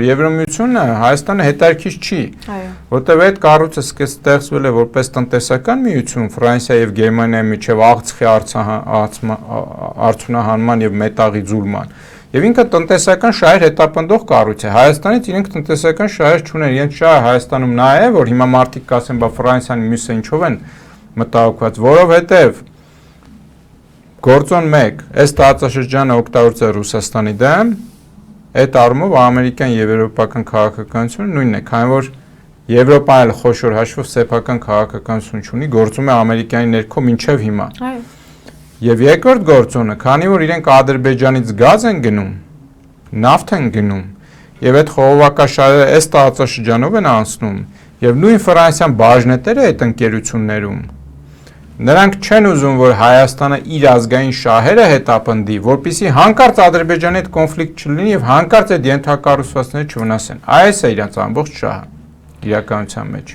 Եվրամիությունը Հայաստանը հետաքրքիր չի, որտեղ այդ կառույցը ստեղծվել է որպես տնտեսական միություն Ֆրանսիա եւ Գերմանիայի միջև աղցքի արդյունահանման եւ մետաղի ձուլման։ Եվ ինքը տնտեսական շահեր հետապնդող կառույց է։ Հայաստանից իրենք տնտեսական շահեր չունեն, իրենց շահը Հայաստանում նա է, որ հիմա մարդիկ կասեն, բա Ֆրանսիան մյուսը ինչով են մտահոգված, որովհետեւ գործոն 1, այս տարածաշրջանը օգտագործել է Ռուսաստանի դեմ, այդ առումով ամերիկյան եւ եվրոպական քաղաքականությունը նույնն է, քանի որ Եվրոպան էլ խոշոր հաշվով սեփական քաղաքականություն ունի, գործում է Ամերիկայի ներքո մինչև հիմա։ Եվ երկրորդ գործոնը, քանի որ իրենք Ադրբեջանից գազ են գնում, նավթ են գնում, եւ այդ խողովակաշարերը այս տարածաշրջանով են անցնում, եւ նույն Ֆրանսիան բաժնետեր է այդ ընկերություններում, նրանք չեն ուզում, որ Հայաստանը իր ազգային շահերը հետապնդի, որպեսզի հանկարծ Ադրբեջանի հետ կոնֆլիկտ չլինի եւ հանկարծ այդ ենթակառուցվածքները չվնասեն։ Այս է իրենց ամբողջ շահը իրականության մեջ։